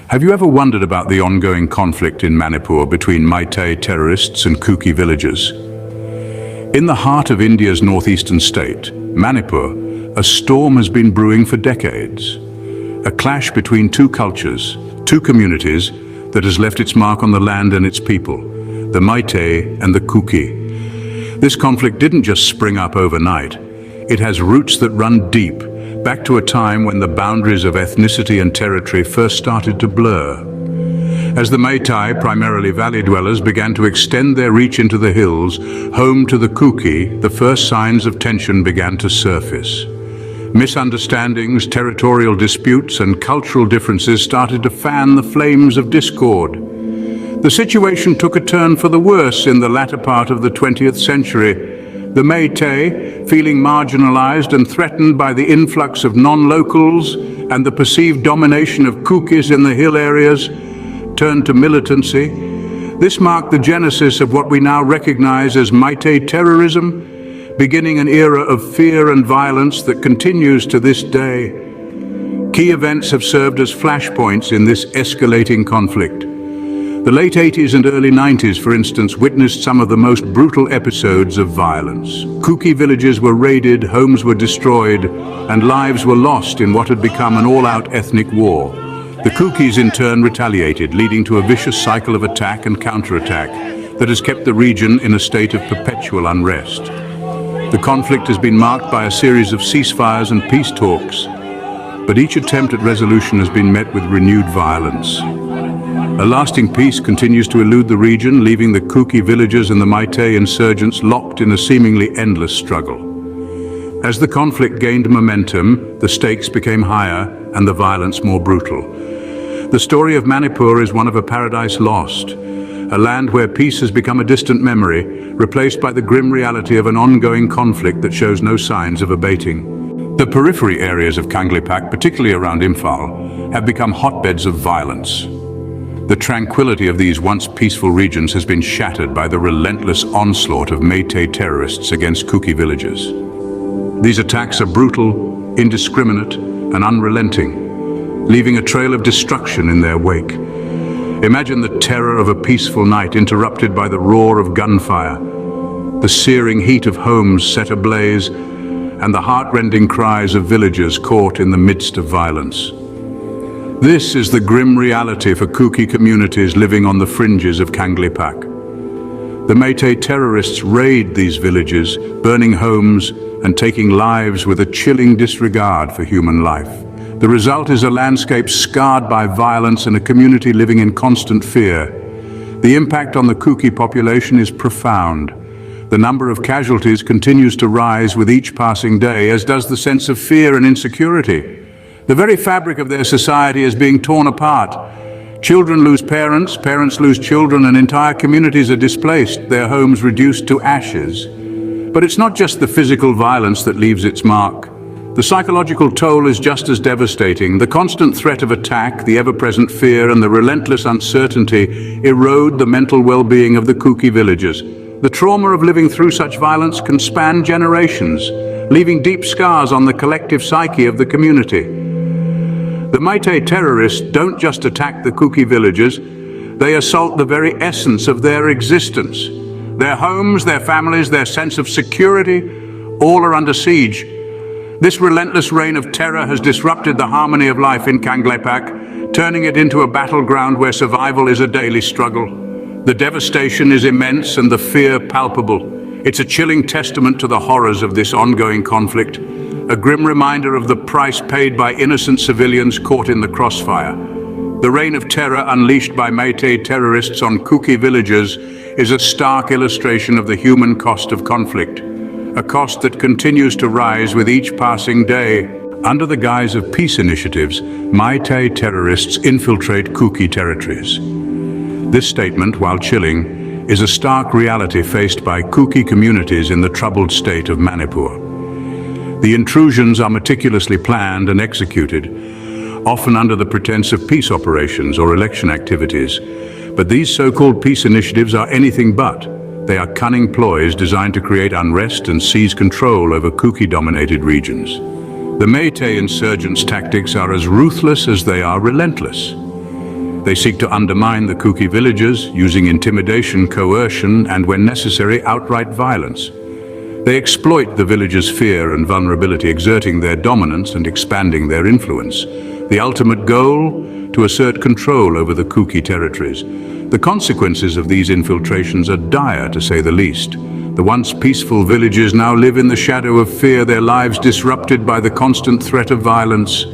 Have you ever wondered about the ongoing conflict in Manipur between Meitei terrorists and Kuki villagers? In the heart of India's northeastern state, Manipur, a storm has been brewing for decades. A clash between two cultures, two communities that has left its mark on the land and its people, the Meitei and the Kuki. This conflict didn't just spring up overnight. It has roots that run deep, back to a time when the boundaries of ethnicity and territory first started to blur. As the Meitei, primarily valley dwellers, began to extend their reach into the hills, home to the Kuki, the first signs of tension began to surface. Misunderstandings, territorial disputes, and cultural differences started to fan the flames of discord. The situation took a turn for the worse in the latter part of the 20th century. The Meitei, feeling marginalized and threatened by the influx of non-locals and the perceived domination of Kukis in the hill areas, turned to militancy. This marked the genesis of what we now recognize as Meitei terrorism, beginning an era of fear and violence that continues to this day. Key events have served as flashpoints in this escalating conflict. The late 80s and early 90s, for instance, witnessed some of the most brutal episodes of violence. Kuki villages were raided, homes were destroyed, and lives were lost in what had become an all-out ethnic war. The Kukis in turn retaliated, leading to a vicious cycle of attack and counterattack that has kept the region in a state of perpetual unrest. The conflict has been marked by a series of ceasefires and peace talks, but each attempt at resolution has been met with renewed violence. A lasting peace continues to elude the region, leaving the Kuki villagers and the Meitei insurgents locked in a seemingly endless struggle. As the conflict gained momentum, the stakes became higher and the violence more brutal. The story of Manipur is one of a paradise lost, a land where peace has become a distant memory, replaced by the grim reality of an ongoing conflict that shows no signs of abating. The periphery areas of Kanglipak, particularly around Imphal, have become hotbeds of violence. The tranquility of these once peaceful regions has been shattered by the relentless onslaught of Meitei terrorists against Kuki villagers. These attacks are brutal, indiscriminate, and unrelenting, leaving a trail of destruction in their wake. Imagine the terror of a peaceful night interrupted by the roar of gunfire, the searing heat of homes set ablaze, and the heart-rending cries of villagers caught in the midst of violence. This is the grim reality for Kuki communities living on the fringes of Kanglipak. The Meitei terrorists raid these villages, burning homes and taking lives with a chilling disregard for human life. The result is a landscape scarred by violence and a community living in constant fear. The impact on the Kuki population is profound. The number of casualties continues to rise with each passing day, as does the sense of fear and insecurity. The very fabric of their society is being torn apart. Children lose parents, parents lose children, and entire communities are displaced, their homes reduced to ashes. But it's not just the physical violence that leaves its mark. The psychological toll is just as devastating. The constant threat of attack, the ever-present fear, and the relentless uncertainty erode the mental well-being of the Kuki villagers. The trauma of living through such violence can span generations, leaving deep scars on the collective psyche of the community. The Meitei terrorists don't just attack the Kuki villagers, they assault the very essence of their existence. Their homes, their families, their sense of security, all are under siege. This relentless reign of terror has disrupted the harmony of life in Kanglipak, turning it into a battleground where survival is a daily struggle. The devastation is immense and the fear palpable. It's a chilling testament to the horrors of this ongoing conflict, a grim reminder of the price paid by innocent civilians caught in the crossfire. The reign of terror unleashed by Meitei terrorists on Kuki villagers is a stark illustration of the human cost of conflict, a cost that continues to rise with each passing day. Under the guise of peace initiatives, Meitei terrorists infiltrate Kuki territories. This statement, while chilling, is a stark reality faced by Kuki communities in the troubled state of Manipur. The intrusions are meticulously planned and executed, often under the pretense of peace operations or election activities. But these so-called peace initiatives are anything but. They are cunning ploys designed to create unrest and seize control over Kuki-dominated regions. The Meitei insurgents' tactics are as ruthless as they are relentless. They seek to undermine the Kuki villagers using intimidation, coercion, and when necessary, outright violence. They exploit the villagers' fear and vulnerability, exerting their dominance and expanding their influence. The ultimate goal? To assert control over the Kuki territories. The consequences of these infiltrations are dire, to say the least. The once peaceful villages now live in the shadow of fear, their lives disrupted by the constant threat of violence.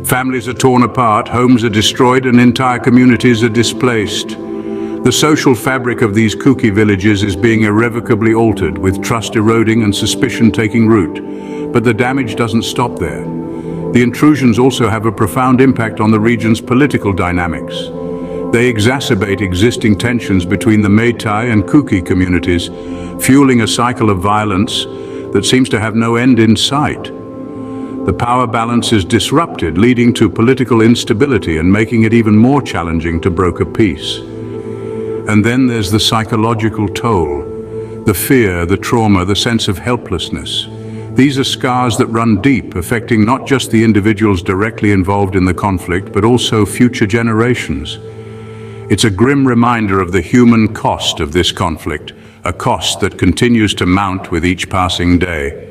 Families are torn apart, homes are destroyed, and entire communities are displaced. The social fabric of these Kuki villages is being irrevocably altered, with trust eroding and suspicion taking root. But the damage doesn't stop there. The intrusions also have a profound impact on the region's political dynamics. They exacerbate existing tensions between the Meitei and Kuki communities, fueling a cycle of violence that seems to have no end in sight. The power balance is disrupted, leading to political instability and making it even more challenging to broker peace. And then there's the psychological toll, the fear, the trauma, the sense of helplessness. These are scars that run deep, affecting not just the individuals directly involved in the conflict, but also future generations. It's a grim reminder of the human cost of this conflict, a cost that continues to mount with each passing day.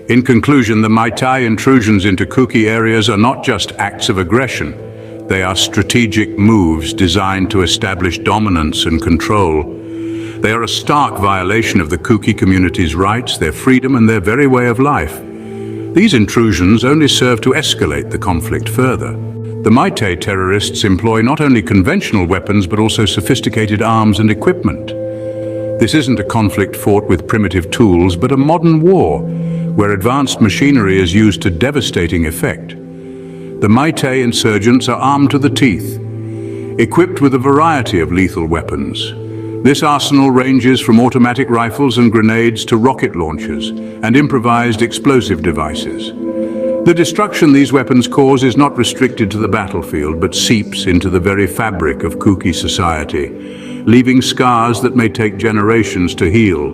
In conclusion, the Meitei intrusions into Kuki areas are not just acts of aggression. They are strategic moves designed to establish dominance and control. They are a stark violation of the Kuki community's rights, their freedom, and their very way of life. These intrusions only serve to escalate the conflict further. The Meitei terrorists employ not only conventional weapons, but also sophisticated arms and equipment. This isn't a conflict fought with primitive tools, but a modern war, where advanced machinery is used to devastating effect. The Meitei insurgents are armed to the teeth, equipped with a variety of lethal weapons. This arsenal ranges from automatic rifles and grenades to rocket launchers and improvised explosive devices. The destruction these weapons cause is not restricted to the battlefield, but seeps into the very fabric of Kuki society, leaving scars that may take generations to heal.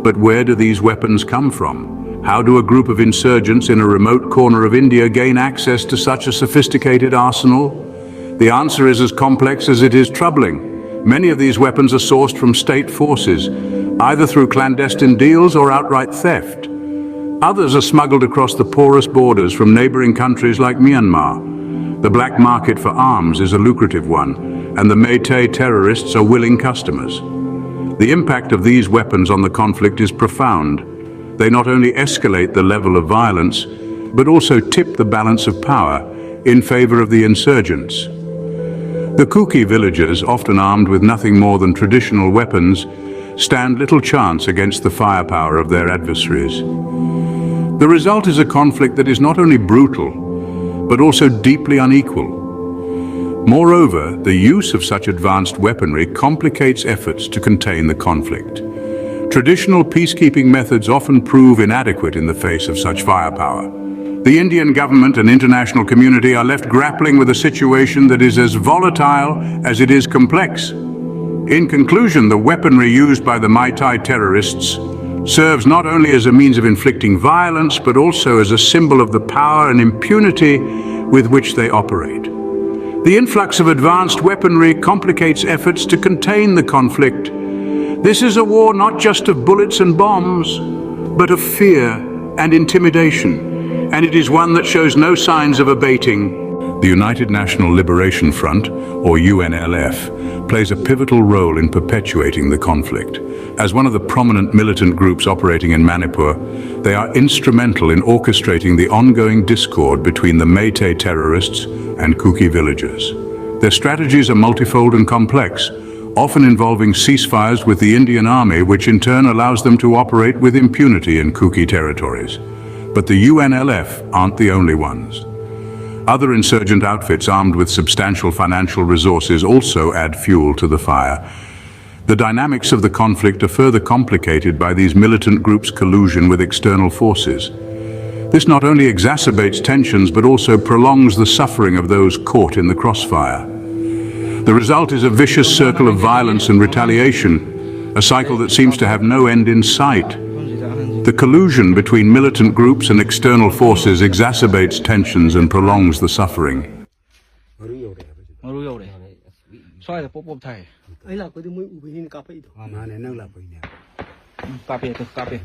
But where do these weapons come from? How do a group of insurgents in a remote corner of India gain access to such a sophisticated arsenal? The answer is as complex as it is troubling. Many of these weapons are sourced from state forces, either through clandestine deals or outright theft. Others are smuggled across the porous borders from neighboring countries like Myanmar. The black market for arms is a lucrative one, and the Meitei terrorists are willing customers. The impact of these weapons on the conflict is profound. They not only escalate the level of violence, but also tip the balance of power in favor of the insurgents. The Kuki villagers, often armed with nothing more than traditional weapons, stand little chance against the firepower of their adversaries. The result is a conflict that is not only brutal, but also deeply unequal. Moreover, the use of such advanced weaponry complicates efforts to contain the conflict. Traditional peacekeeping methods often prove inadequate in the face of such firepower. The Indian government and international community are left grappling with a situation that is as volatile as it is complex. In conclusion, the weaponry used by the Meitei terrorists serves not only as a means of inflicting violence, but also as a symbol of the power and impunity with which they operate. The influx of advanced weaponry complicates efforts to contain the conflict. This is a war not just of bullets and bombs, but of fear and intimidation. And it is one that shows no signs of abating. The United National Liberation Front, or UNLF, plays a pivotal role in perpetuating the conflict. As one of the prominent militant groups operating in Manipur, they are instrumental in orchestrating the ongoing discord between the Meitei terrorists and Kuki villagers. Their strategies are multifold and complex, often involving ceasefires with the Indian Army, which in turn allows them to operate with impunity in Kuki territories. But the UNLF aren't the only ones. Other insurgent outfits armed with substantial financial resources also add fuel to the fire. The dynamics of the conflict are further complicated by these militant groups' collusion with external forces. This not only exacerbates tensions, but also prolongs the suffering of those caught in the crossfire. The result is a vicious circle of violence and retaliation, a cycle that seems to have no end in sight. The collusion between militant groups and external forces exacerbates tensions and prolongs the suffering. xoay là bốp thầy ấy là có thể mới ủ bên cà phê đó mà này nó là phải nè cà phê